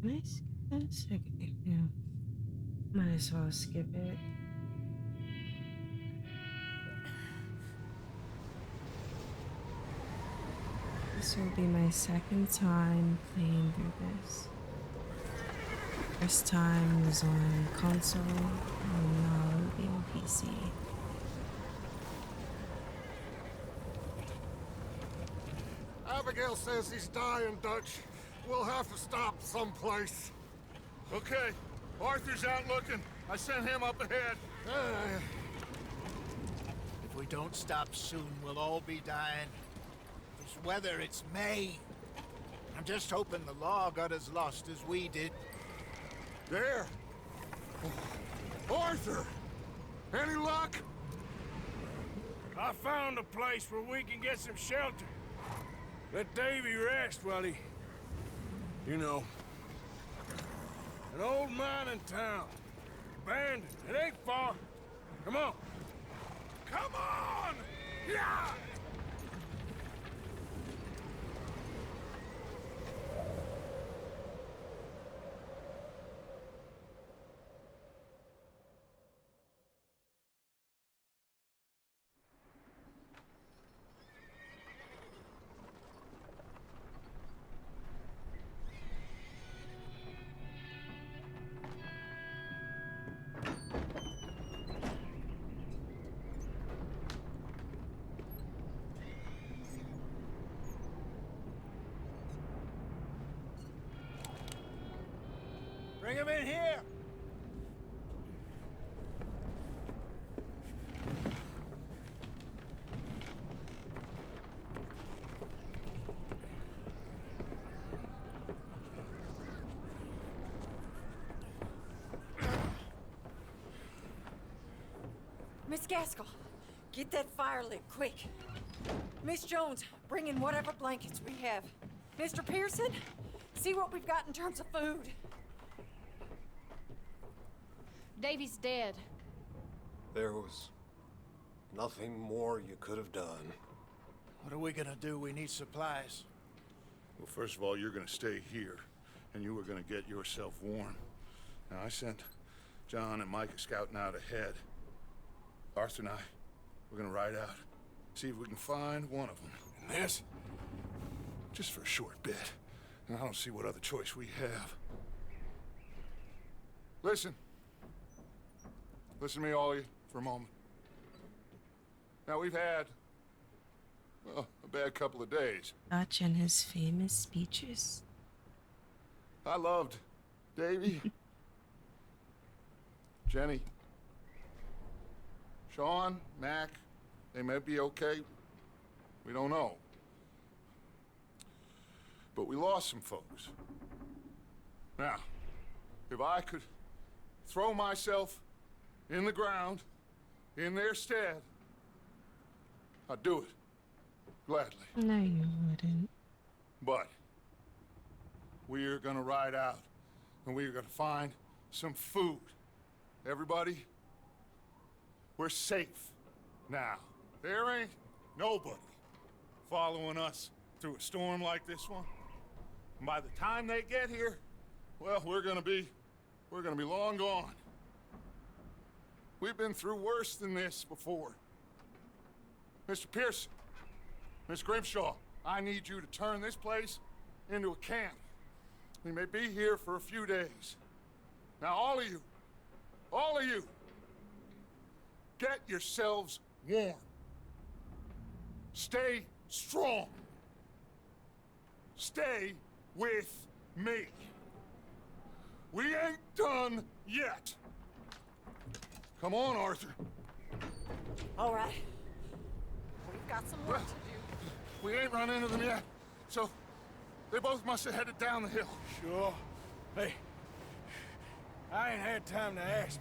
Can I skip this? Okay, yeah. Might as well skip it. This will be my second time playing through this. First time was on console, and now it'll be on PC. Abigail says he's dying, Dutch. We'll have to stop someplace. Okay, Arthur's out looking. I sent him up ahead. If we don't stop soon, we'll all be dying. This weather, it's May. I'm just hoping the law got as lost as we did. There! Arthur! Any luck? I found a place where we can get some shelter. Let Davy rest while he... You know. An old mining town. Abandoned. It ain't far. Come on. Come on! Yeah! Bring him in here! Miss Gaskell, get that fire lit, quick. Miss Jones, bring in whatever blankets we have. Mr. Pearson, see what we've got in terms of food. Davy's dead. There was nothing more you could have done. What are we gonna do? We need supplies. Well, first of all, you're gonna stay here, and you were gonna get yourself warm. Now, I sent John and Micah scouting out ahead. Arthur and I, we're gonna ride out, see if we can find one of them. And this, just for a short bit. And I don't see what other choice we have. Listen. Listen to me, all of you, for a moment. Now, we've had, well, a bad couple of days. Dutch and his famous speeches. I loved Davy, Jenny, Sean, Mac. They may be okay. We don't know. But we lost some folks. Now, if I could throw myself in the ground, in their stead, I'd do it. Gladly. No, you wouldn't. But we are gonna ride out, and we are gonna find some food. Everybody, we're safe now. There ain't nobody following us through a storm like this one. And by the time they get here, well, we're gonna be long gone. We've been through worse than this before. Mr. Pearson, Miss Grimshaw, I need you to turn this place into a camp. We may be here for a few days. Now, all of you, get yourselves warm. Stay strong. Stay with me. We ain't done yet. Come on, Arthur. All right. We've got some work to do. We ain't run into them yet, so they both must have headed down the hill. Sure. Hey, I ain't had time to ask.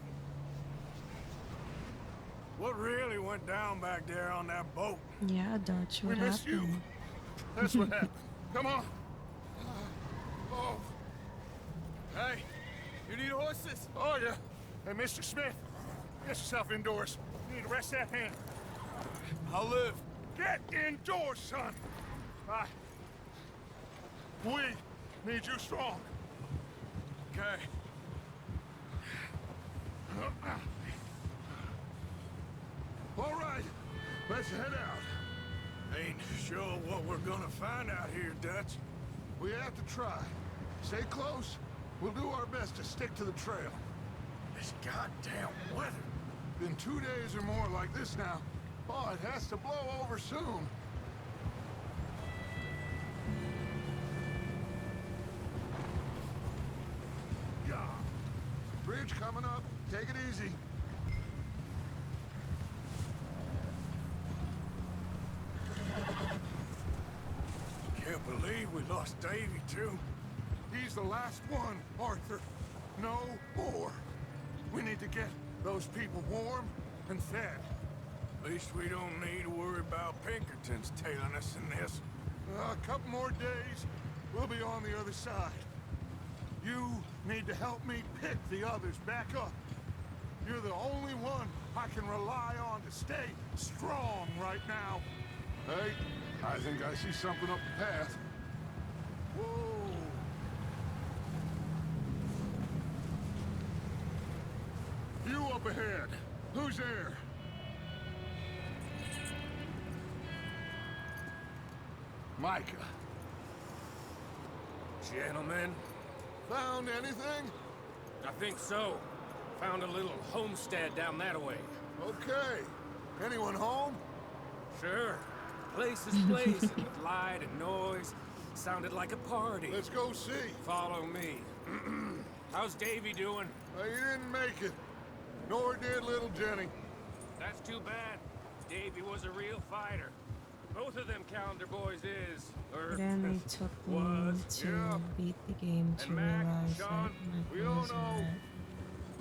What really went down back there on that boat? Yeah, Dutch, what We missed happened? you. That's what happened. Come on. Oh. Hey, you need horses? Oh, yeah. Hey, Mr. Smith, get yourself indoors. You need to rest that hand. I'll live. Get indoors, son. We need you strong. okay? All right, let's head out. Ain't sure what we're gonna find out here, Dutch. We have to try. Stay close. We'll do our best to stick to the trail. This goddamn weather. Been 2 days or more like this now. Oh, it has to blow over soon. Yeah. Bridge coming up. Take it easy. Can't believe we lost Davy, too. He's the last one, Arthur. No more. We need to get those people warm and fed. At least we don't need to worry about Pinkertons tailing us in this. A couple more days, we'll be on the other side. You need to help me pick the others back up. You're the only one I can rely on to stay strong right now. Hey, I think I see something up the path. Whoa. You up ahead. Who's there? Micah. Gentlemen, Found anything? I think so. Found a little homestead down that way. Okay. Anyone home? Sure. Place is blazing with light and noise. Sounded like a party. Let's go see. Follow me. How's Davy doing? He didn't make it. Nor did little Jenny. That's too bad. Davy was a real fighter. Both of them calendar boys is. It only took me was, to yeah. beat the game to And Mac, realize Sean, that we my don't goals know. are met.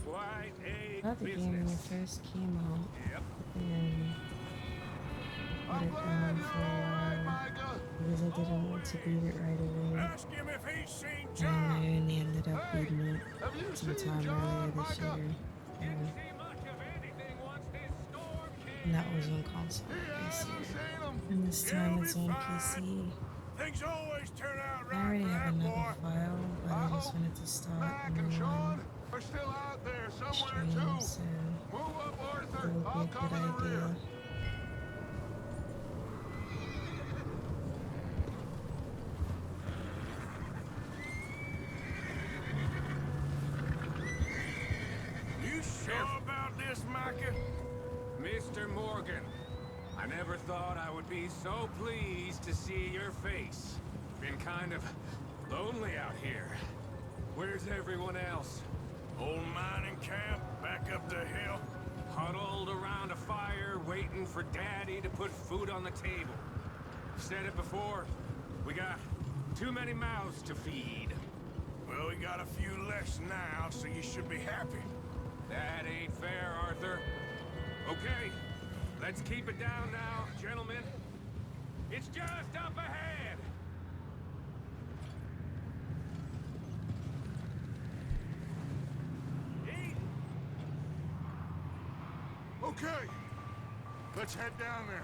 Quite a I thought the game when it business. first came out, Yep. and put I'm it glad down you're for a all right, while Micah. because I didn't want to beat it right away, Ask him if he's seen and John. I only ended up Hey, beating it have you sometime seen earlier John, this Micah? year. Didn't see much of anything once this storm And came. that was on console Yeah, this I've year. seen him. And this Yeah, time it'll it's be on fine. PC. Things always turn out I right already for have that another boy. file, but I I just hope wanted to start Mac a and new Sean one are still out there somewhere stream, too. so Move up, Arthur. it would be I'll a good cover the rear. idea. You sure about this, Micah? Mr. Morgan, I never thought I would be so pleased to see your face. Been kind of lonely out here. Where's everyone else? Old mining camp, back up the hill. Huddled around a fire, waiting for Daddy to put food on the table. Said it before, we got too many mouths to feed. Well, we got a few less now, so you should be happy. That ain't fair, Arthur. Okay, let's keep it down now, gentlemen. It's just up ahead. Eat. Okay. Let's head down there.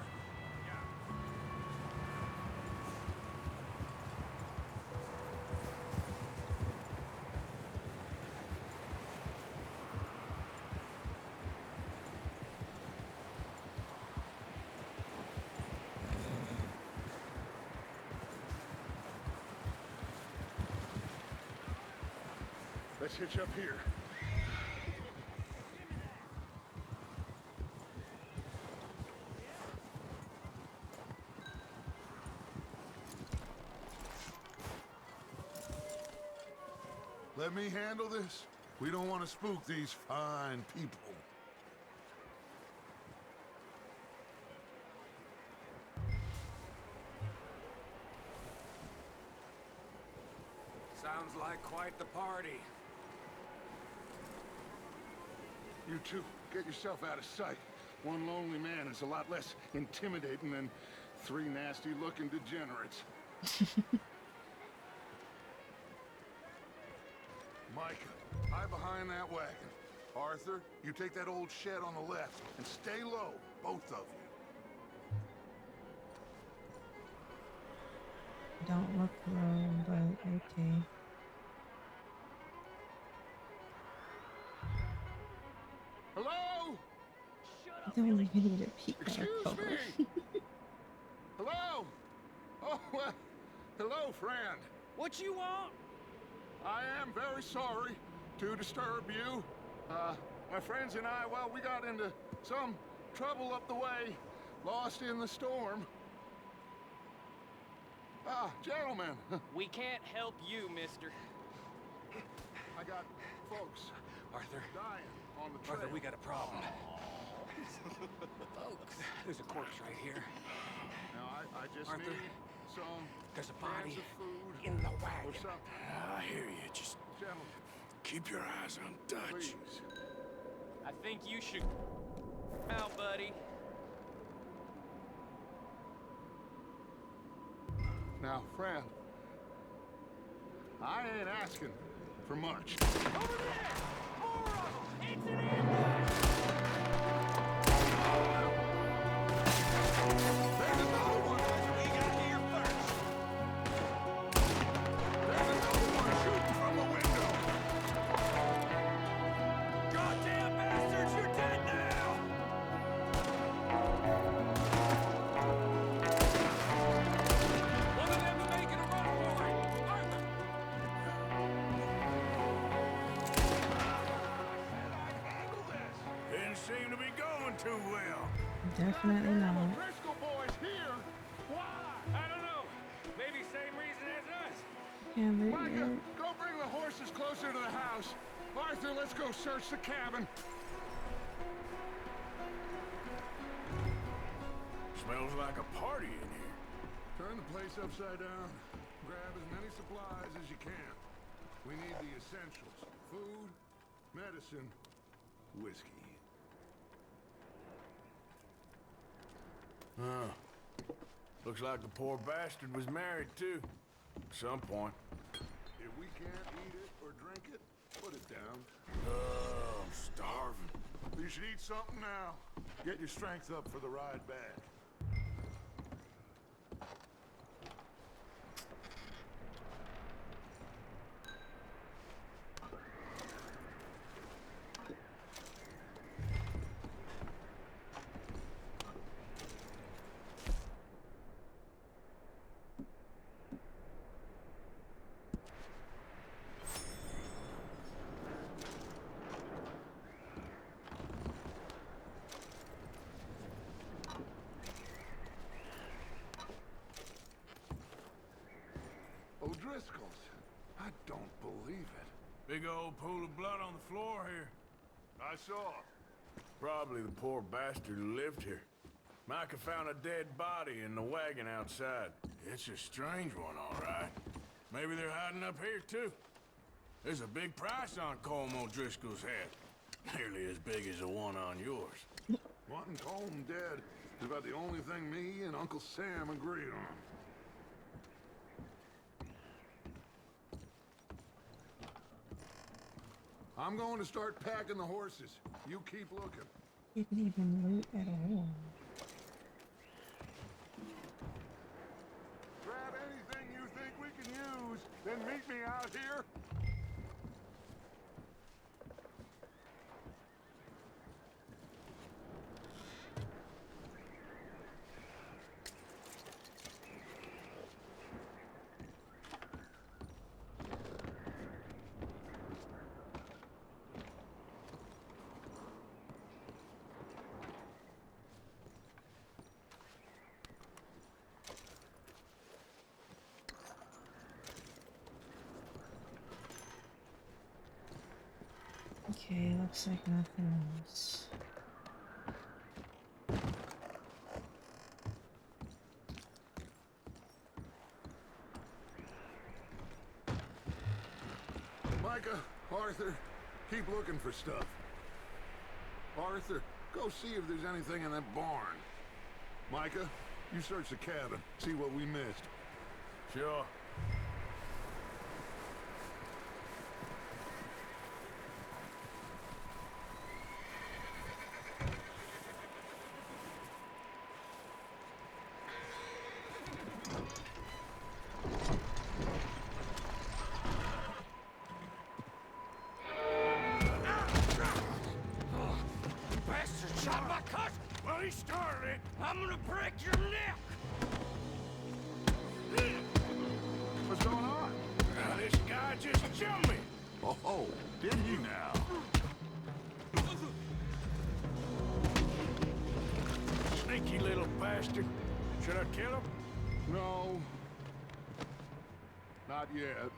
Let's hitch up here. Let me handle this. We don't want to spook these fine people. Sounds like quite the party. You two, get yourself out of sight. One lonely man is a lot less intimidating than three nasty-looking degenerates. Micah, hide behind that wagon. Arthur, you take that old shed on the left and stay low, both of you. Don't look low, but okay. Hello? I don't really need a peek at our Excuse cover. me? Hello? Oh, well, hello, friend. What you want? I am very sorry to disturb you. My friends and I, well, we got into some trouble up the way, lost in the storm. Gentlemen, We can't help you, mister. I got folks Arthur, dying on the trail. Arthur, we got a problem. Folks, there's a corpse right here. Now, I just Arthur, need some there's a cans body of food in the or wagon. something. I hear you. Just Gentlemen, keep your eyes on Dutch. please. I think you should out, buddy. Now, friend, I ain't asking for much. Over there! More of them! It's an ambush! There's another one! We got here first! There's another one shooting from the window! Goddamn bastards, you're dead now! One of them is making a run for it! Arthur! Didn't seem to be going too well. Definitely not. Driscoll boys here! Why? I don't know. Maybe same reason as us. Can't believe Micah, it. go bring the horses closer to the house. Arthur, let's go search the cabin. Smells like a party in here. Turn the place upside down. Grab as many supplies as you can. We need the essentials. Food, medicine, whiskey. Looks like the poor bastard was married too. At some point. If we can't eat it or drink it, put it down. I'm starving. You should eat something now. Get your strength up for the ride back. O'Driscoll's. I don't believe it. Big old pool of blood on the floor here. I saw. Probably the poor bastard who lived here. Micah found a dead body in the wagon outside. It's a strange one, all right. Maybe they're hiding up here, too. There's a big price on Colm O'Driscoll's head. Nearly as big as the one on yours. Wanting Colm dead is about the only thing me and Uncle Sam agree on. I'm going to start packing the horses. You keep looking. Didn't even loot at all. Grab anything you think we can use, then meet me out here. Okay, looks like nothing else. Micah, Arthur, keep looking for stuff. Arthur, go see if there's anything in that barn. Micah, you search the cabin, see what we missed. Sure. shot my cousin! Well, he started it. I'm gonna break your neck! What's going on? This guy just jumped me. Oh, did he now? Sneaky little bastard. Should I kill him? No. Not yet.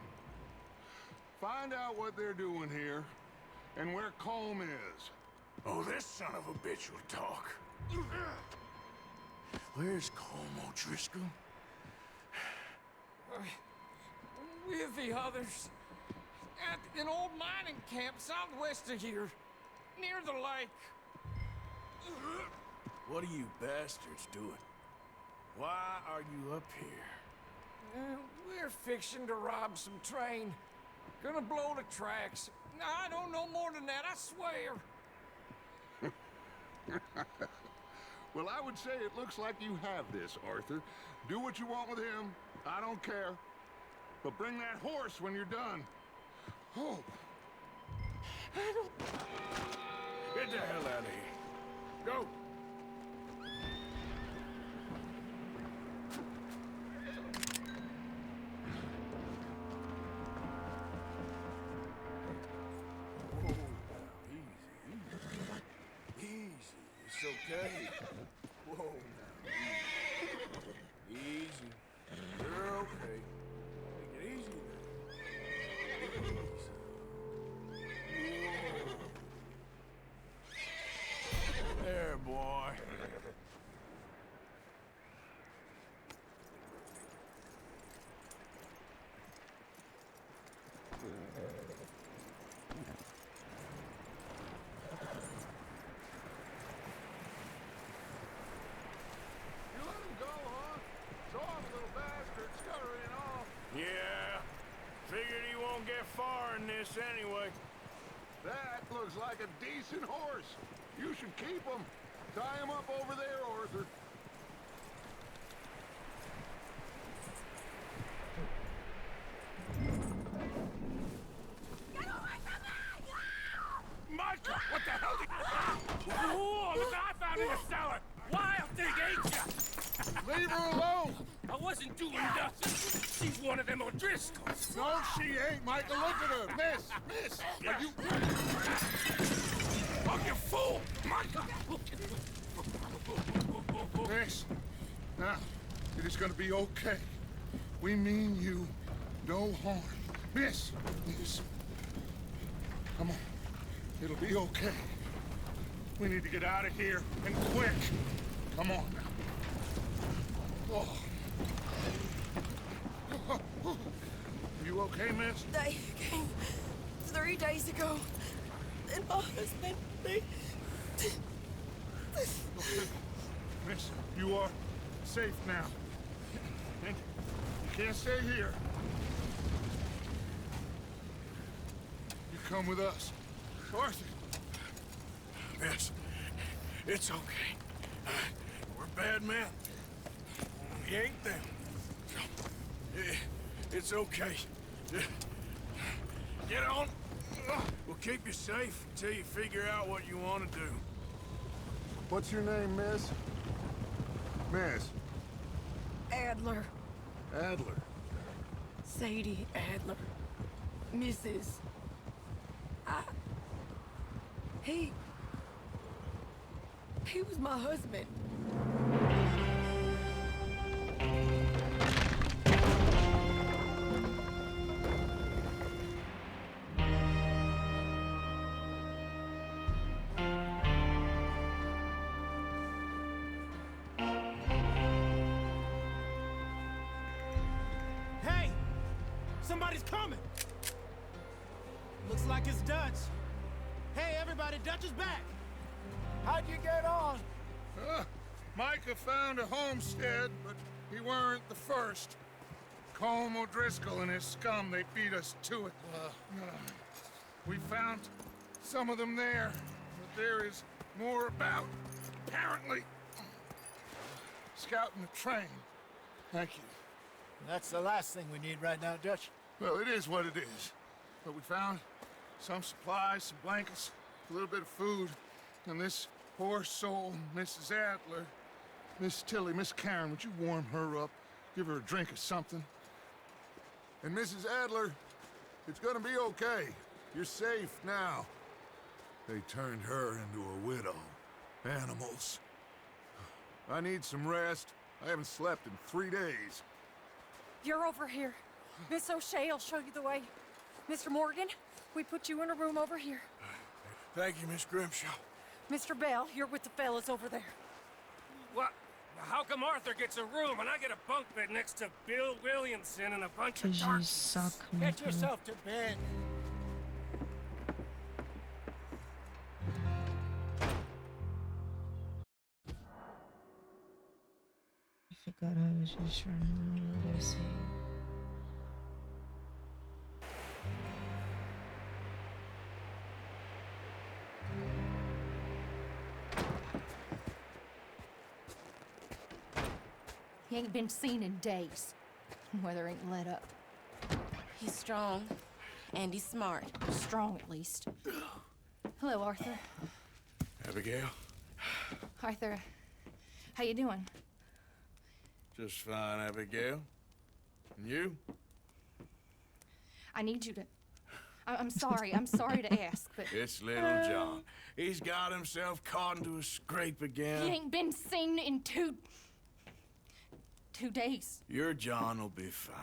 Find out what they're doing here and where Colm is. Oh, this son of a bitch will talk. Where's Colm O'Driscoll? With the others. At an old mining camp southwest of here. Near the lake. What are you bastards doing? Why are you up here? We're fixing to rob some train. Gonna blow the tracks. I don't know more than that, I swear. Well, I would say it looks like you have this, Arthur. Do what you want with him. I don't care. But bring that horse when you're done. Oh. Get the hell out of here. Go. It's okay. Whoa, now. Easy. You're okay. Take it easy now. Easy. Whoa. There, boy. Yeah, figured he won't get far in this anyway. That looks like a decent horse. You should keep him. Tie him up over there, Arthur. Micah, what the hell did... Whoa, look, I found in the cellar. Wild thing, ain't ya? Leave her alone. I wasn't doing nothing. She's one of them O'Driscolls. No, she ain't, Micah. Look at her. Miss, are you... Oh, you fool! Micah! Miss, now, it is gonna be okay. We mean you no harm. Miss, come on. It'll be okay. We need to get out of here, and quick. Come on now. Oh. You okay, miss? They came 3 days ago. And my husband, they... Okay. Miss, you are safe now. And you can't stay here. You come with us. Arthur. Miss, it's okay. We're bad men. We ain't them. It's okay. Get on. We'll keep you safe until you figure out what you want to do. What's your name, miss? Miss. Adler. Adler. Sadie Adler. Mrs. He was my husband. Hey! Somebody's coming! Looks like it's Dutch. Hey, everybody, Dutch is back! How'd you get on? Micah found a homestead, but he weren't the first. Colm O'Driscoll and his scum, they beat us to it. We found some of them there, but there is more about, apparently. Scouting the train. Thank you. That's the last thing we need right now, Dutch. Well, it is what it is. But we found some supplies, some blankets, a little bit of food, and this Poor soul, Mrs. Adler. Miss Tilly, Miss Karen, would you warm her up? Give her a drink or something? And Mrs. Adler, it's gonna be okay. You're safe now. They turned her into a widow. Animals. I need some rest. I haven't slept in 3 days. You're over here. Miss O'Shea will show you the way. Mr. Morgan, we put you in a room over here. Thank you, Miss Grimshaw. Mr. Bell, you're with the fellas over there. What? How come Arthur gets a room and I get a bunk bed next to Bill Williamson and a bunch of Cause you darkies? suck, Get Michael. yourself to bed. I forgot I was just trying to remember what I was saying. He ain't been seen in days. Weather ain't let up. He's strong, and he's smart. Strong, at least. Hello, Arthur. Abigail? Arthur, how you doing? Just fine, Abigail. And you? I need you to... I'm sorry. I'm sorry to ask, but... It's little John. He's got himself caught into a scrape again. He ain't been seen in 2 days. Your John will be fine.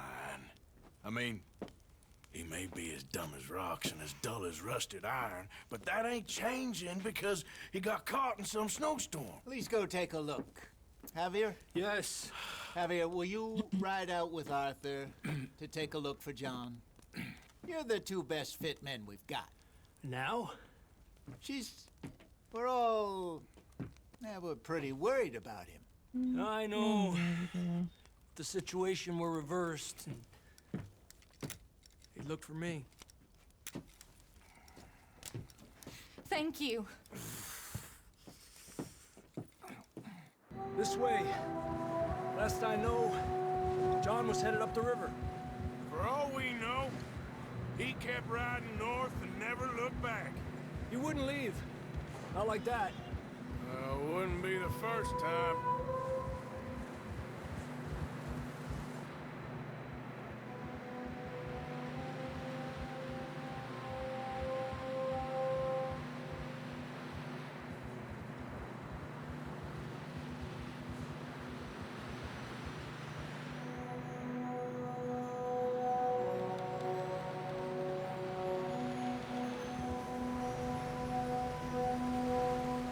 I mean, he may be as dumb as rocks and as dull as rusted iron, but that ain't changing because he got caught in some snowstorm. Please go take a look. Javier? Yes. Javier, will you ride out with Arthur to take a look for John? You're the 2 best fit men we've got. Now? We're pretty worried about him. I know. The situation were reversed. And he looked for me. Thank you. This way. Last I know, John was headed up the river. For all we know, he kept riding north and never looked back. He wouldn't leave. Not like that. Wouldn't be the first time.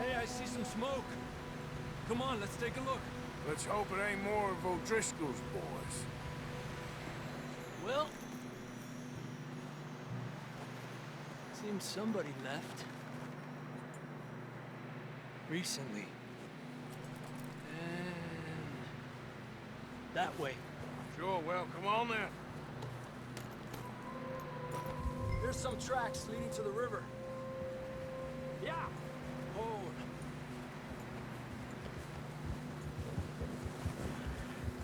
Hey, I see some smoke. Come on, let's take a look. Let's hope it ain't more of O'Driscoll's boys. Well... seems somebody left. Recently. And... that way. Sure, well, come on then. There's some tracks leading to the river. Yeah! Hold.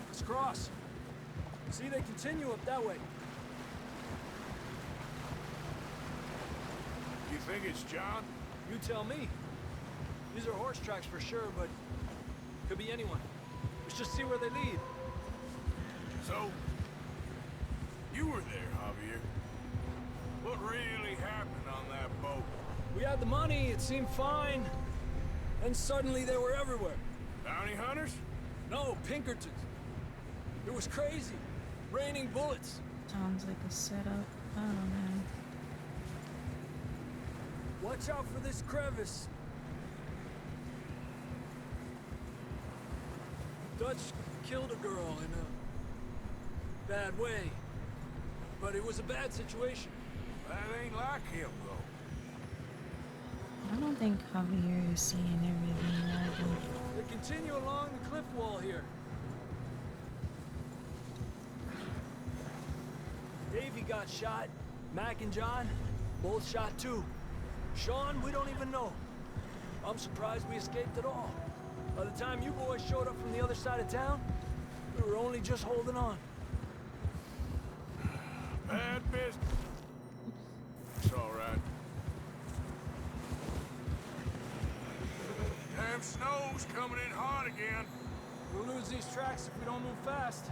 Let's cross. See, they continue up that way. You think it's John? You tell me. These are horse tracks for sure, but could be anyone. Let's just see where they lead. So, you were there, Javier. What really happened on that boat? We had the money, it seemed fine. And suddenly they were everywhere. Bounty hunters? No, Pinkertons. It was crazy. Raining bullets. Sounds like a setup. I don't know. Watch out for this crevice. Dutch killed a girl in a bad way. But it was a bad situation. That ain't like him, though. I don't think Javier is seeing everything I do. They continue along the cliff wall here. Davey got shot. Mac and John, both shot too. Sean, we don't even know. I'm surprised we escaped at all. By the time you boys showed up from the other side of town, we were only just holding on. Bad business. It's all right. Them snow's coming in hard again. We'll lose these tracks if we don't move fast.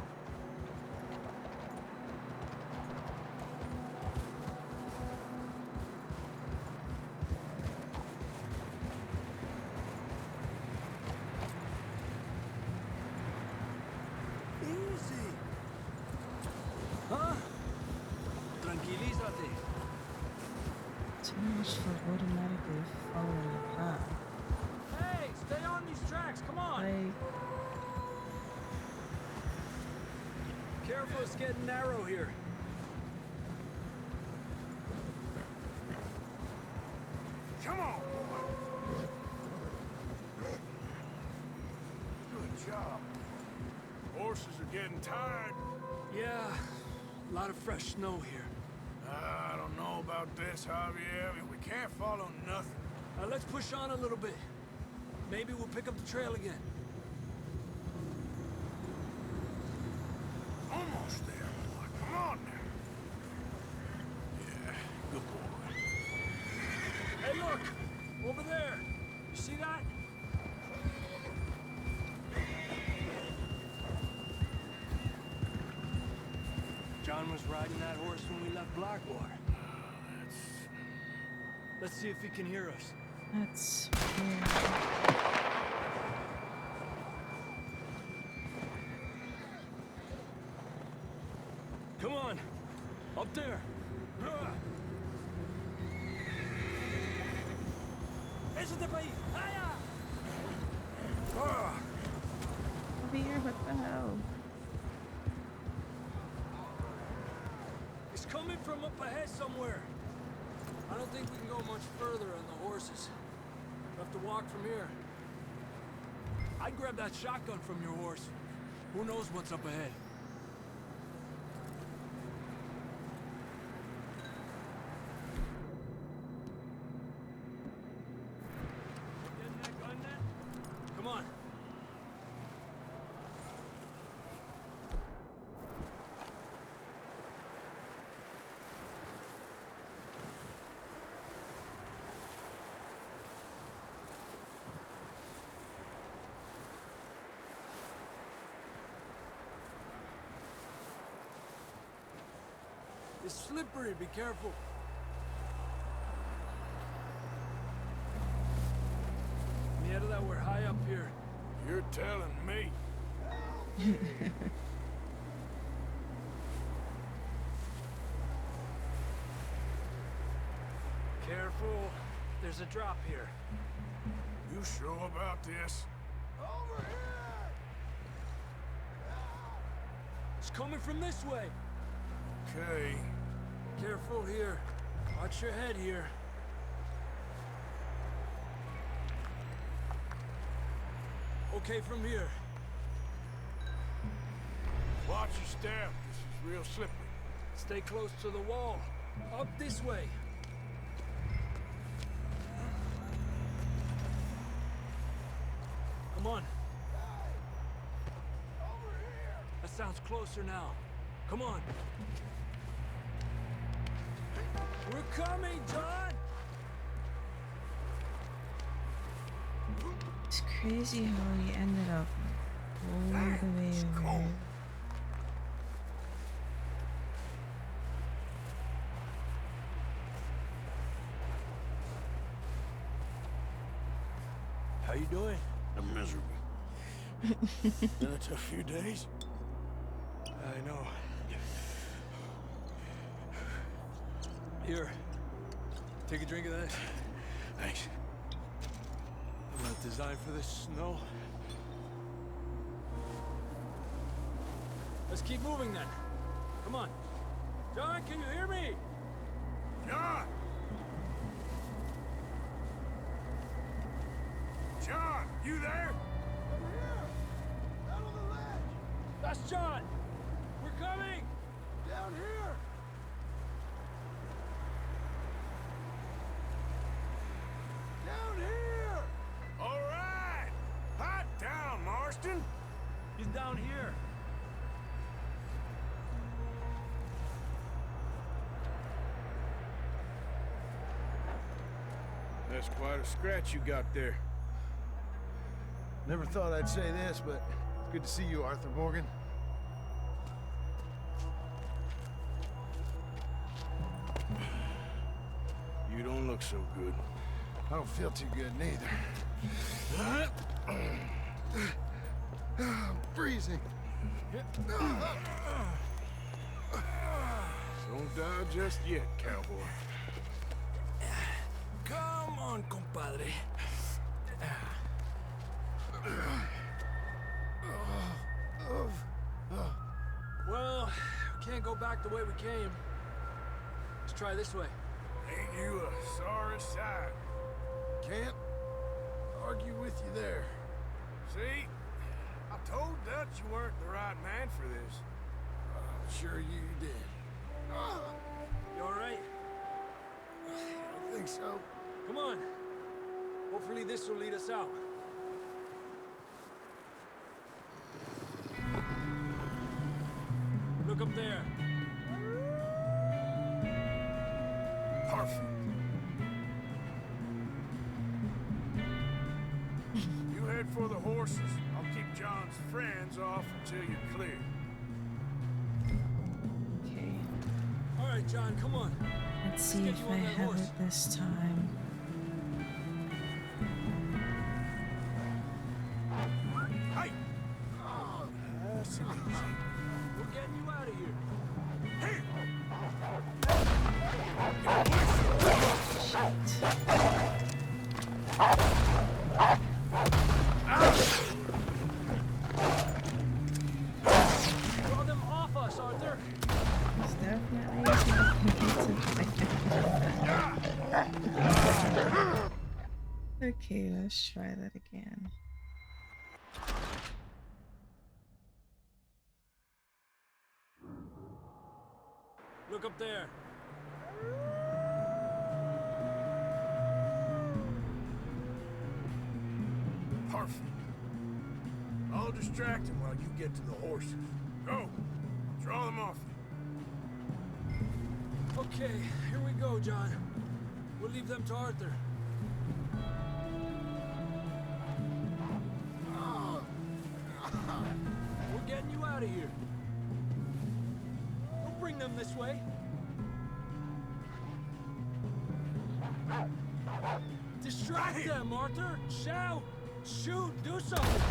Easy. Huh? Tranquilízate. Too much for automatically following the path. Hey, stay on these tracks. Come on. Like, Careful, it's getting narrow here. Come on, boy. Good job. Horses are getting tired. Yeah, a lot of fresh snow here. I don't know about this, Javier. We can't follow nothing. Let's push on a little bit. Maybe we'll pick up the trail again. Almost there, boy. Come on now. Yeah, good boy. Hey, look! Over there! You see that? John was riding that horse when we left Blackwater. Let's see if he can hear us. that's weird. Come on! Up there! Échate pa' ahí! ¡Allá! Over here, what the hell? It's coming from up ahead somewhere. I don't think we can go much further on the horses. We'll have to walk from here. I'd grab that shotgun from your horse. Who knows what's up ahead? Getting that gun net? Come on. It's slippery, be careful. Mierda, that we're high up here. You're telling me. Careful, there's a drop here. You sure about this? Over here! It's coming from this way. Okay. Careful here. Watch your head here. Okay, from here. Watch your step. This is real slippery. Stay close to the wall. Up this way. Come on. That sounds closer now. Come on. We're coming, John! It's crazy how he ended up all the way over here. How you doing? I'm miserable. Been a tough few days. I know. Here. Take a drink of that. Thanks. I'm not designed for this snow. Let's keep moving then. Come on. John, can you hear me? John! John, you there? Over here! Out on the ledge! That's John! We're coming! Down here! Down here! All right! Hot down, Marston! He's down here. That's quite a scratch you got there. Never thought I'd say this, but it's good to see you, Arthur Morgan. You don't look so good. I don't feel too good, neither. I'm freezing. Don't die just yet, cowboy. Come on, compadre. Well, we can't go back the way we came. Let's try this way. Ain't you a sorry sight? Can't argue with you there. See? I told Dutch you weren't the right man for this. I'm sure you did. You all right? I don't think so. Come on. Hopefully this will lead us out. Look up there. Perfect. You head for the horses. I'll keep John's friends off until you're clear. Okay. All right, John, come on. Let's see if I have it this time. Hey! Oh, that's easy. We're getting you out of here. Here! Draw them off us, Arthur. It's definitely okay, let's try that again. Look up there. Perfect. I'll distract him while you get to the horses. Go! Draw them off. Okay, here we go, John. We'll leave them to Arthur. We're getting you out of here. Don't bring them this way. Distract them, Arthur! Shout! Shoot! Do something!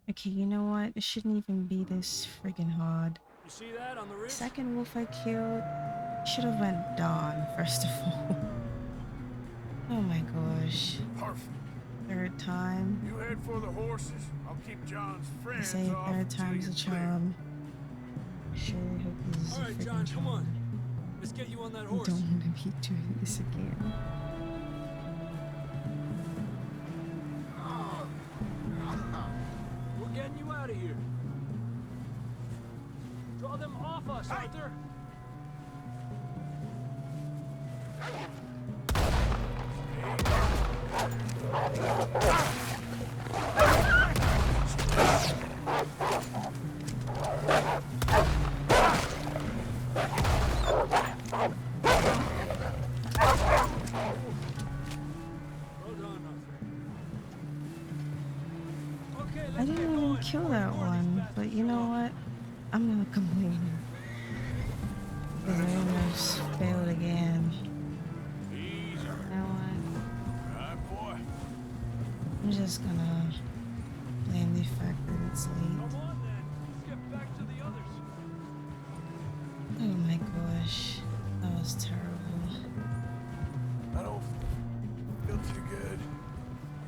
Okay, you know what? It shouldn't even be this friggin' hard. You see that on the ridge? Second wolf I killed should have went Dawn, first of all. Oh my gosh. Perfect. Third time. You head for the horses. I'll keep John's I friends say off third until time's a you're clear. charm. I sure hope this is All a right, freaking John, charm. come on. Let's get you on that I horse. don't want to be doing this again. We're getting you out of here. Draw them off us, Arthur. I didn't even kill that one, but you know what? I'm not complaining. Because I almost failed again. You know what? Right, boy. I'm just gonna blame the fact that it's late. Come on then. Let's get back to the others. Oh my gosh. That was terrible. I don't feel too good.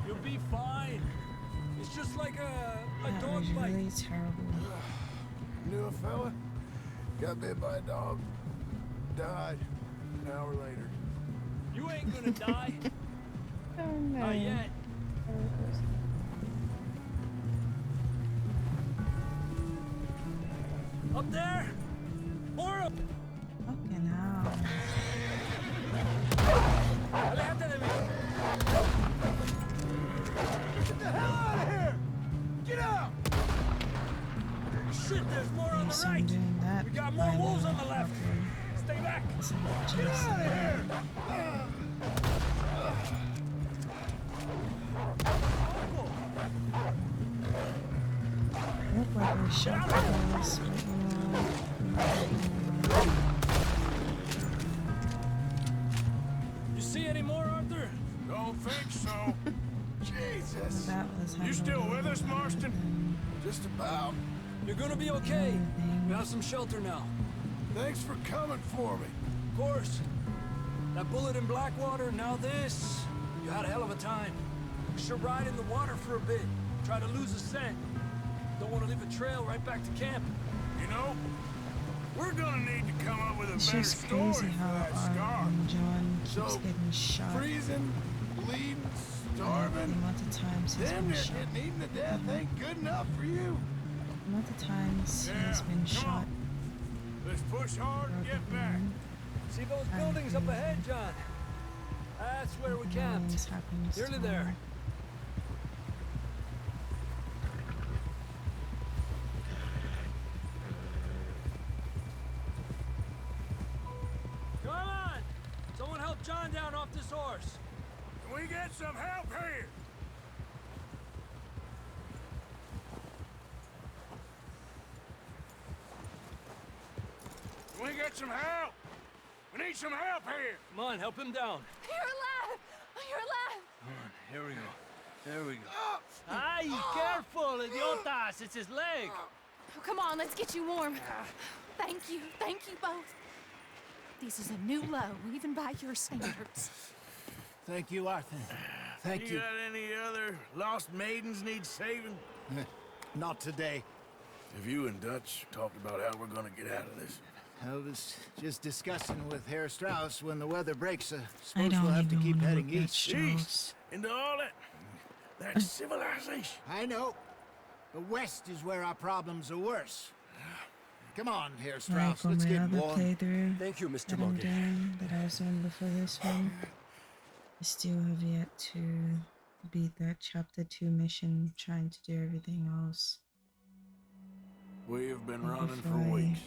You'll be fine. It's just like a That dog was bite. really terrible. Knew a fella, got bit by a dog, died an hour later. You ain't gonna die. Oh no. Not yet. Oh, Up there? Fucking hell. Aléjate de mí. Get the hell out of here! Get out! Shit, there's more on the So I'm right. doing that We got more right wolves now, on the left. fucking- Stay back. It's like Get just- out of here! Look like we shot the girls, but you know. You see any more, Arthur? Don't think so. Jesus. That was You still with us, Marston? Just about. You're gonna be okay. We have some shelter now. Thanks for coming for me. Of course. That bullet in Blackwater, now this. You had a hell of a time. We should ride in the water for a bit. Try to lose the scent. Don't want to leave a trail right back to camp. You know, we're gonna need to come up with a It's better just story crazy for how that scar. John keeps So, getting shot. Freezing, bleeding, The starving. amount of times he's Damn been near shot. getting eaten to death ain't good enough for you. The amount of times Yeah, he's been come shot. on. Let's push hard and get back. See those buildings up ahead, John? That's where we camped. Always happens Nearly to there. him. Come on! Someone help John down off this horse. Can we get some help here? Can we get some help? We need some help here. Come on, help him down. You're alive! You're alive! Come on, here we go. There we go. Ay, careful, idiotas! It's his leg. Oh, come on, let's get you warm. Thank you both. This is a new low, even by your standards. Thank you, Arthur. Thank you. got any other lost maidens need saving? Not today. Have you and Dutch talked about how we're gonna get out of this? I was just discussing with Herr Strauss when the weather breaks. I Suppose don't we'll have to even keep wanna heading look at east. Strauss. Into all that civilization. I know. The west is where our problems are worse. Come on, Herr Like Strauss. on Let's my get other warm. playthrough Thank you, Mr. that I'm Morgan. doing, that I was doing before this one, I still have yet to beat that chapter 2 mission, trying to do everything else. We have been But running for before I weeks.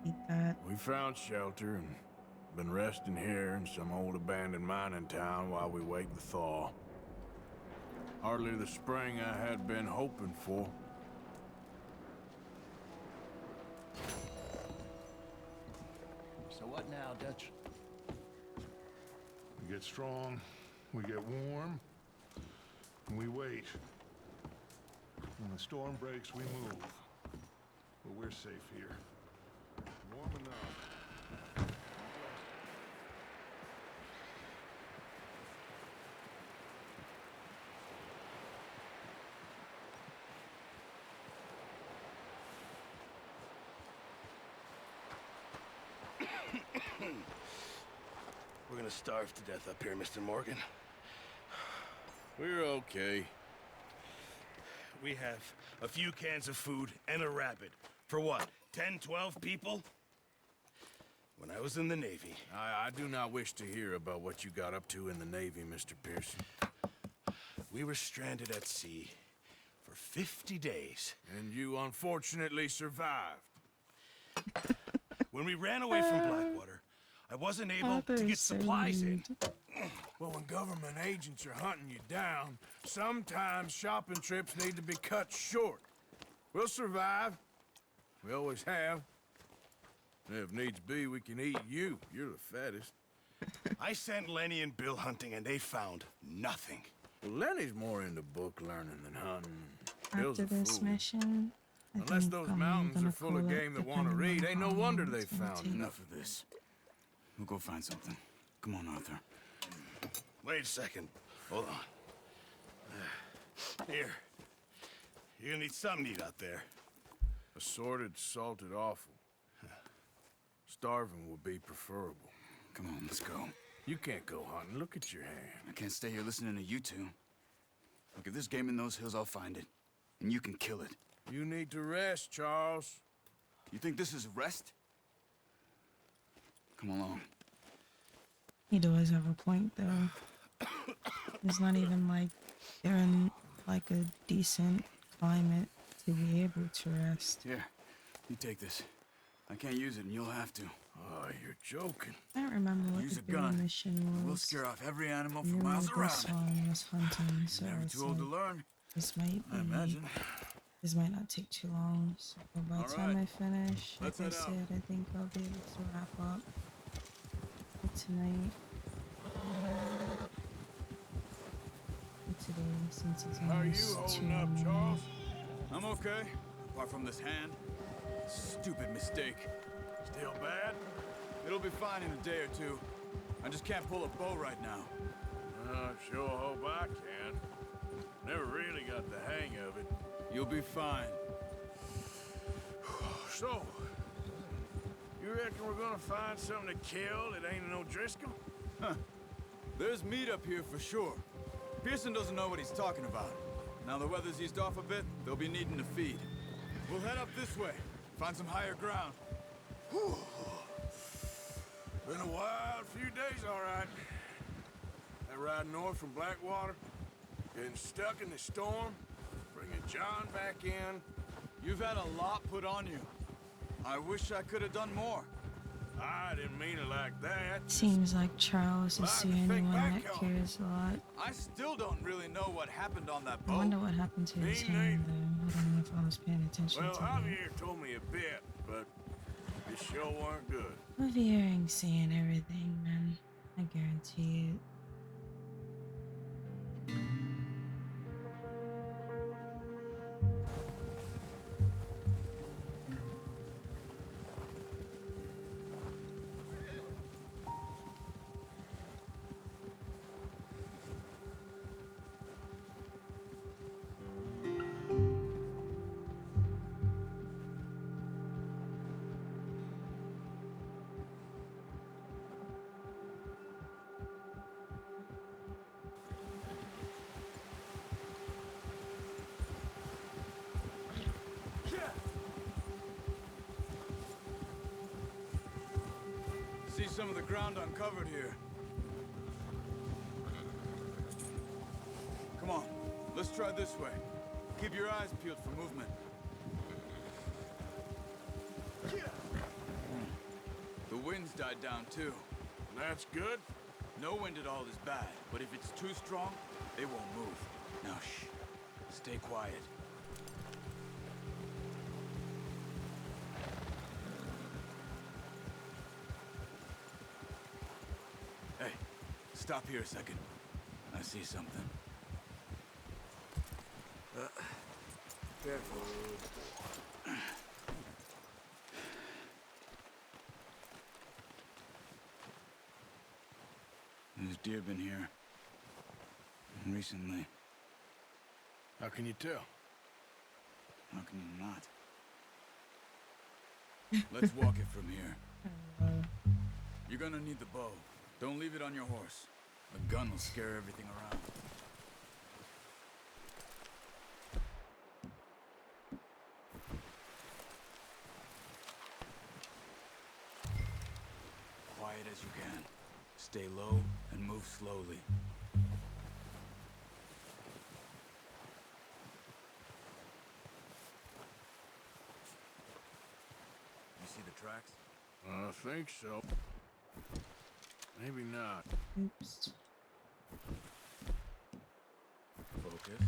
beat that, We found shelter and been resting here in some old abandoned mining town while we wait the thaw. Hardly the spring I had been hoping for. So what now, Dutch? We get strong, we get warm, and we wait. When the storm breaks, we move. But we're safe here. Warm enough. We're gonna starve to death up here, Mr. Morgan. We're okay. We have a few cans of food and a rabbit. For what, 10, 12 people? When I was in the Navy... I do not wish to hear about what you got up to in the Navy, Mr. Pearson. We were stranded at sea for 50 days. And you unfortunately survived. When we ran away from Blackwater, I wasn't able to get supplies in. Well, when government agents are hunting you down, sometimes shopping trips need to be cut short. We'll survive. We always have. And if needs be, we can eat you. You're the fattest. I sent Lenny and Bill hunting, and they found nothing. Well, Lenny's more into book learning than hunting. Bill's after a this fool. mission, I Unless think those I'm mountains gonna are full of call it, game that want to depending read, on ain't no how wonder long they it's gonna found take. enough. Enough of this. We'll go find something. Come on, Arthur. Wait a second. Hold on. Here. You're gonna need something to eat out there. Assorted, salted offal. Starving would be preferable. Come on, let's go. You can't go hunting. Look at your hand. I can't stay here listening to you two. Look, if there's game in those hills, I'll find it. And you can kill it. You need to rest, Charles. You think this is rest? Come along. He does have a point, though. It's not even like they're in like a decent climate to be able to rest. Here, you take this. I can't use it, and you'll have to. Oh, you're joking. I don't remember what Use the a big gun. mission was. We'll scare off every animal I for knew miles this around. one was hunting, so Never it's too old to like, learn, this might I be. imagine. This might not take too long. So by the All time right. I finish, like Let's I head out. said, I think I'll be able to wrap up for tonight. For today, since it's How are you almost 2 holding up, a.m. Charles? I'm okay, apart from this hand. Stupid mistake. Still bad? It'll be fine in a day or two. I just can't pull a bow right now. I sure hope I can. Never really got the hang of it. You'll be fine. So, you reckon we're gonna find something to kill that ain't no Driscoll? Huh. There's meat up here for sure. Pearson doesn't know what he's talking about. Now the weather's eased off a bit, they'll be needing to feed. We'll head up this way, find some higher ground. Whew. Been a wild few days, all right. That ride north from Blackwater, getting stuck in the storm, bringing John back in. You've had a lot put on you. I wish I could have done more. I didn't mean it like that. Seems like Charles is the only one that cares a lot. I still don't really know what happened on that boat. I wonder what happened to his hand, though. I don't know if I was paying attention Well, to that. Javier told me a bit, but it sure weren't good. Javier ain't seeing everything, man. I guarantee it. See some of the ground uncovered here. Come on, let's try this way. Keep your eyes peeled for movement. The wind's died down too. That's good. No wind at all is bad, but if it's too strong, they won't move. Now shh, stay quiet. Hey, stop here a second. I see something. Careful. There's deer been here. Recently. How can you tell? How can you not? Let's walk it from here. You're gonna need the bow. Don't leave it on your horse. The gun will scare everything around. Quiet as you can. Stay low and move slowly. You see the tracks? I think so. Maybe not. Oops. Focus.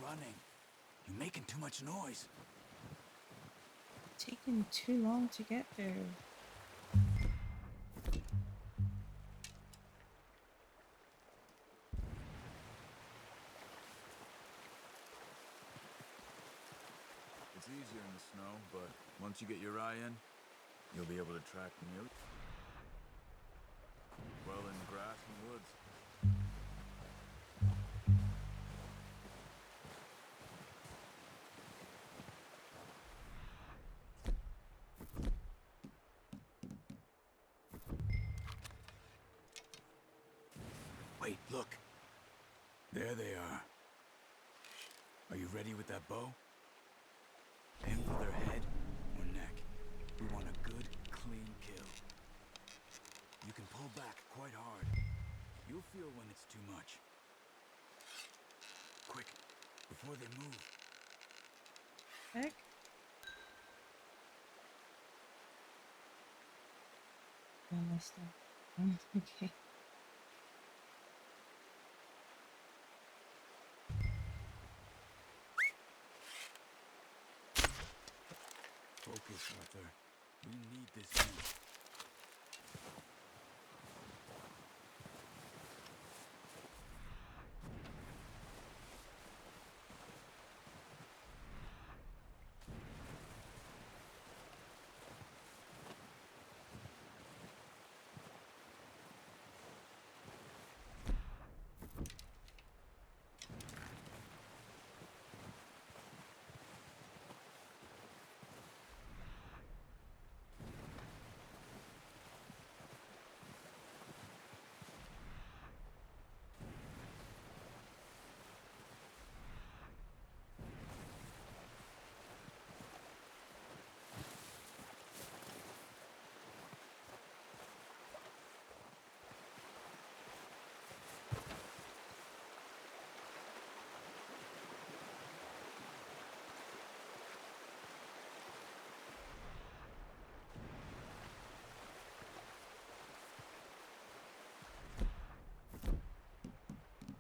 Running. You're making too much noise. Taking too long to get there. It's easier in the snow, but once you get your eye in, You'll be able to track the mule well in the grass and woods. Wait, look. There they are. Are you ready with that bow? Aim for their head or neck. We want a good, clean kill. You can pull back quite hard. You'll feel when it's too much. Quick, before they move. Heck? I messed up. Okay. Focus, Arthur. We need this heat.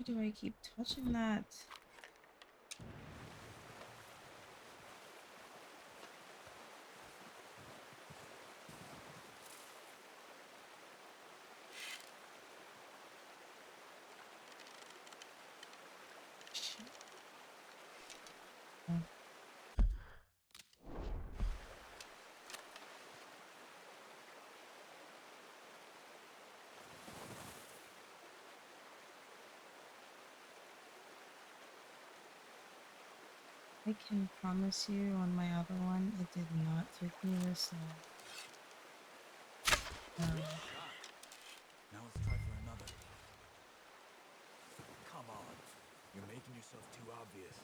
Why do I keep touching that? Shit. Oh. I can promise you on my other one, it did not take me this long. Now let's try for another. Come on. You're making yourself too obvious.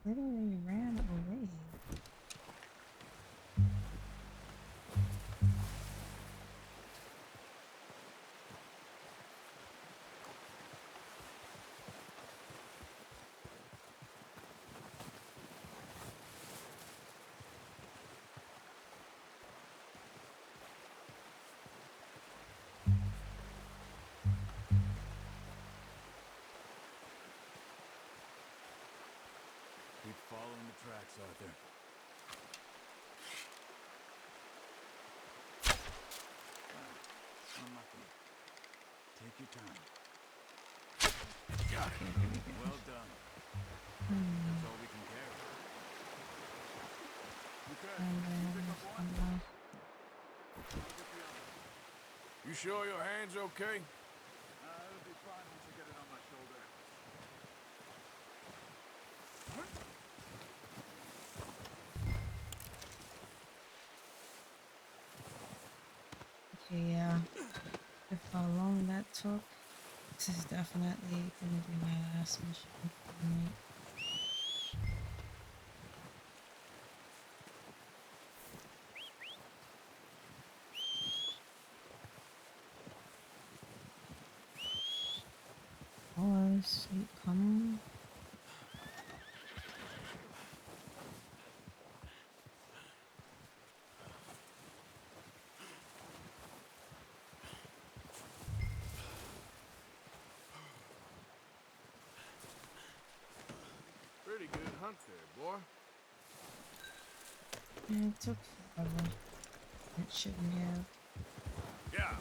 Literally ran away. Keep following the tracks, Arthur. Unlucky. Take your time. Got it. Well done. That's all we can carry. You sure your hand's okay? It'll be fine once I get it on my shoulder. Okay, yeah. If how long that took, this is definitely gonna be my last mission for the night. Oh, sleep coming. Pretty good hunt there, boy. Yeah, it took forever. It shouldn't have. Yeah.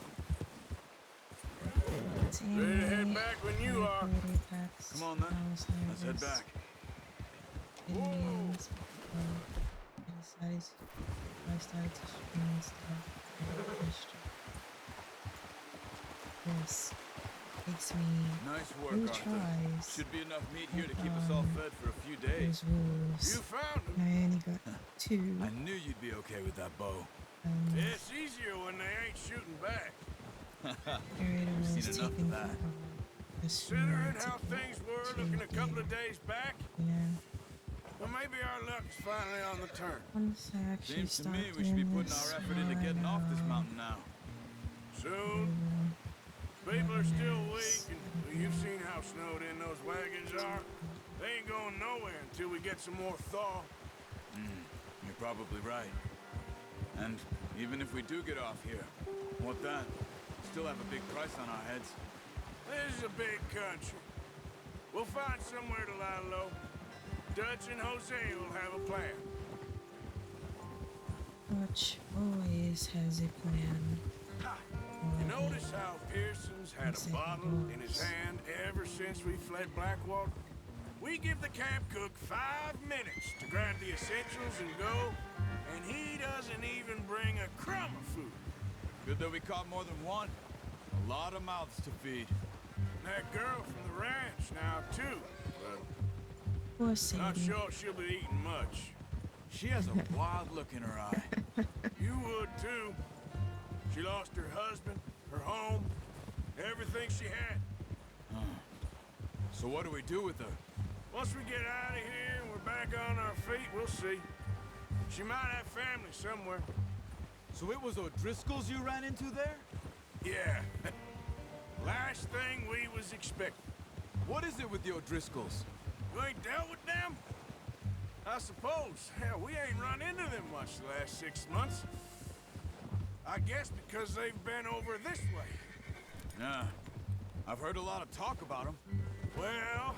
Damn Ready to head it. back when you are. Packs. Come on, then. I was Let's head nervous. back. Indians. It is I started to scream stuff. This takes me Nice work, 3 Arthur. tries. Should be enough meat here to keep us all fed for a few days. Those wolves. You found him. I only got 2. I knew you'd be okay with that bow. It's easier when they ain't shooting back. We've seen enough of that. Considering how things were looking a couple of days back, Yeah. well, maybe our luck's finally on the turn. Once I actually Seems to start me we should be doing putting this, our effort into getting off this mountain now. Soon. People are still weak, and you've seen how snowed in those wagons are. They ain't going nowhere until we get some more thaw. You're probably right. And even if we do get off here, what then? Still have a big price on our heads. This is a big country. We'll find somewhere to lie low. Dutch and Jose will have a plan. Dutch always has a plan. You notice how Pearson's had a bottle in his hand ever since we fled Blackwater? We give the camp cook 5 minutes to grab the essentials and go, and he doesn't even bring a crumb of food. Good that we caught more than one. A lot of mouths to feed. That girl from the ranch now, too. Poor But Sadie. not sure she'll be eating much. She has a wild look in her eye. You would, too. She lost her husband, her home, everything she had. So what do we do with her? Once we get out of here and we're back on our feet, we'll see. She might have family somewhere. So it was O'Driscoll's you ran into there? Yeah. Last thing we was expecting. What is it with the O'Driscolls? You ain't dealt with them? I suppose. Hell, we ain't run into them much the last 6 months. I guess because they've been over this way. Yeah. I've heard a lot of talk about them. Well,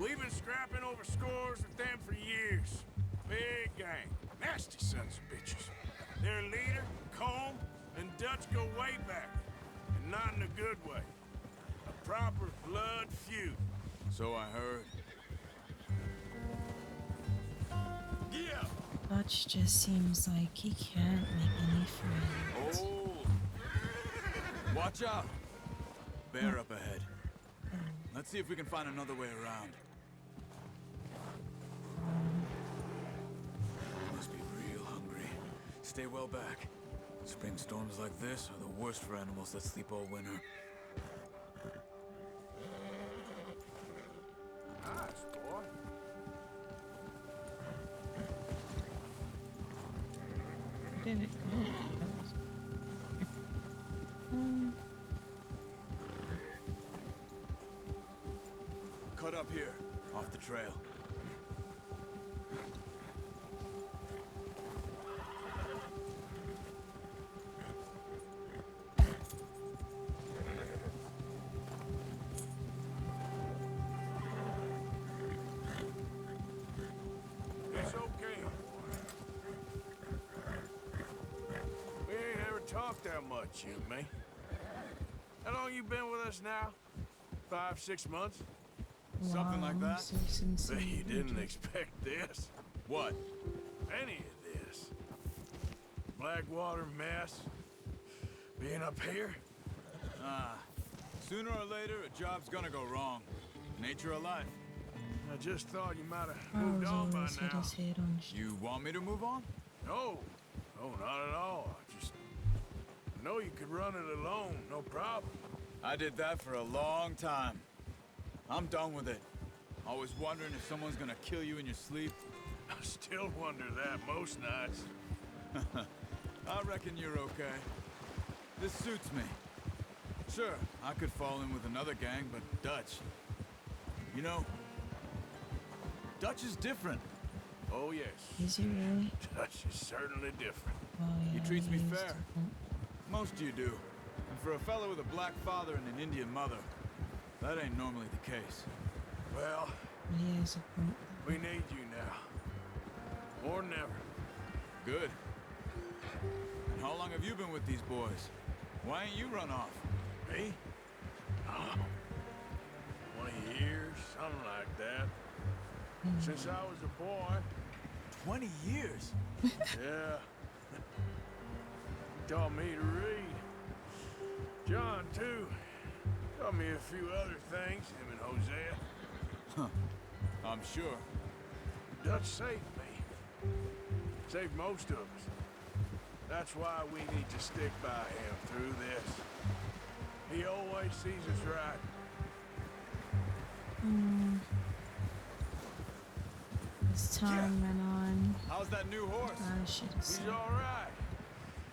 we've been scrapping over scores with them for years. Big gang. Nasty sons of bitches. Their leader, Combe, and Dutch go way back. And not in a good way. A proper blood feud. So I heard. Yeah. Dutch just seems like he can't make any friends. Oh! Watch out! Bear up ahead. Let's see if we can find another way around. Must be real hungry. Stay well back. Spring storms like this are the worst for animals that sleep all winter. Nice, boy. Did it go? Cut up here, off the trail. It's okay. We ain't ever talked that much, you and me. How long you been with us now? 5, 6 months? Something like that. Bet you didn't expect this. What? Any of this. Blackwater mess. Being up here. Sooner or later, a job's gonna go wrong. Nature of life. I just thought you might have moved on by now. You want me to move on? No. No, not at all. I know you could run it alone, no problem. I did that for a long time. I'm done with it. Always wondering if someone's gonna kill you in your sleep. I still wonder that most nights. I reckon you're okay. This suits me. Sure, I could fall in with another gang, but Dutch... You know, Dutch is different. Oh, yes. Is he really? Dutch is certainly different. Oh, yeah, He treats me he is fair. different. Most of you do. And for a fellow with a black father and an Indian mother, that ain't normally the case. Well, He has a point. we need you now. More than ever. Good. And how long have you been with these boys? Why ain't you run off? Me? Oh, 20 years, something like that. Since I was a boy. 20 years? Yeah. He taught me to read. John, too. Taught me a few other things, him and Hosea. Huh. I'm sure. Dutch saved me. Saved most of us. That's why we need to stick by him through this. He always sees us right. As time went on. How's that new horse? He's all right.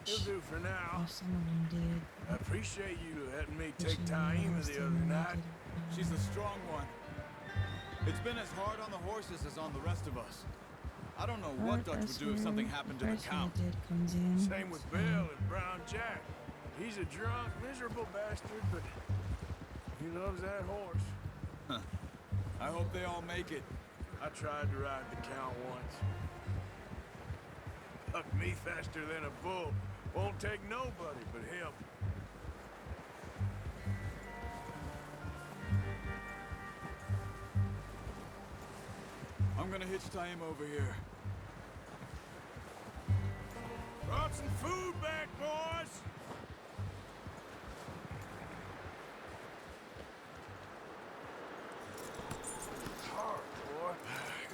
He'll do for now. Oh, some of them did. I appreciate you letting me take Taima the other night. She's a strong one. It's been as hard on the horses as on the rest of us. I don't know what Dutch would do if something happened to the Count. Same with Bill and Brown Jack. He's a drunk, miserable bastard, but he loves that horse. Huh. I hope they all make it. I tried to ride the Count once. Bucked me faster than a bull. Won't take nobody but him. I'm gonna hitch Taima over here. Brought some food back, boys! Hard, boy.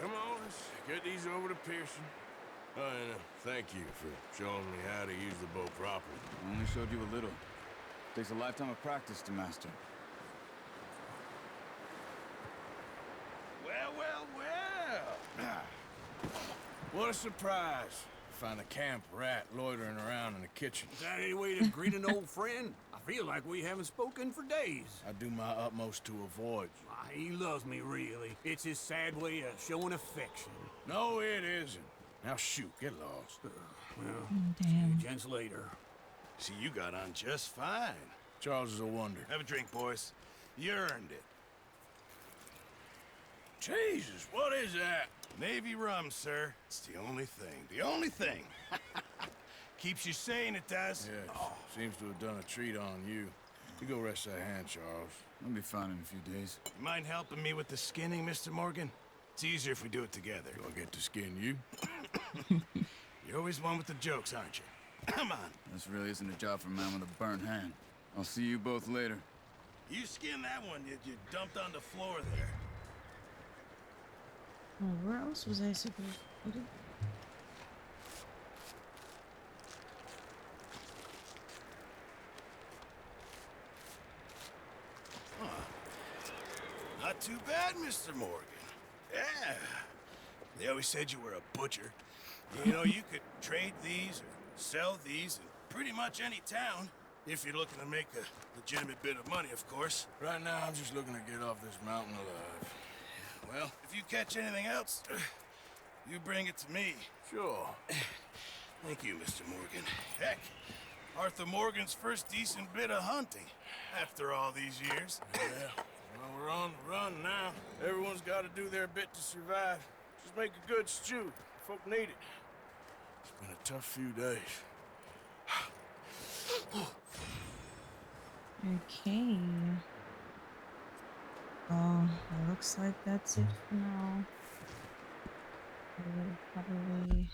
Come on, let's get these over to Pearson. Oh, and thank you for showing me how to use the bow properly. I only showed you a little. Takes a lifetime of practice to master. Well, well, well! What a surprise. Find a camp rat loitering around in the kitchen. Is that any way to greet an old friend? I feel like we haven't spoken for days. I do my utmost to avoid you. He loves me, really. It's his sad way of showing affection. No, it isn't. Now shoot, get lost. Well, damn. see you gents later. See, you got on just fine. Charles is a wonder. Have a drink, boys. You earned it. Jesus, what is that? Navy rum, sir. It's the only thing. The only thing. Keeps you sane, it does. Yes, seems to have done a treat on you. You go rest that hand, Charles. I'll be fine in a few days. You mind helping me with the skinning, Mr. Morgan? It's easier if we do it together. Do I get to skin you? You're always one with the jokes, aren't you? Come on. This really isn't a job for a man with a burnt hand. I'll see you both later. You skinned that one you dumped on the floor there. Oh, where else was I supposed to put it? Not too bad, Mr. Morgan. Yeah. They always said you were a butcher. You know, you could trade these or sell these in pretty much any town. If you're looking to make a legitimate bit of money, of course. Right now, I'm just looking to get off this mountain alive. Well, if you catch anything else, you bring it to me. Sure. Thank you, Mr. Morgan. Heck, Arthur Morgan's first decent bit of hunting after all these years. Yeah. Well, we're on the run now. Everyone's got to do their bit to survive. Just make a good stew. Folk need it. It's been a tough few days. Okay. Well, it looks like that's it for now. I will probably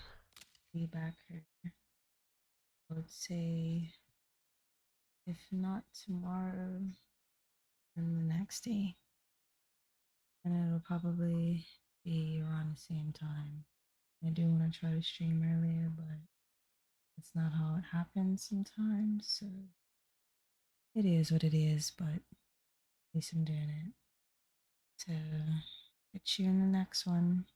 be back here. I would say, if not tomorrow, then the next day. And it'll probably be around the same time. I do want to try to stream earlier, but that's not how it happens sometimes, so it is what it is, but at least I'm doing it. So, catch you in the next one.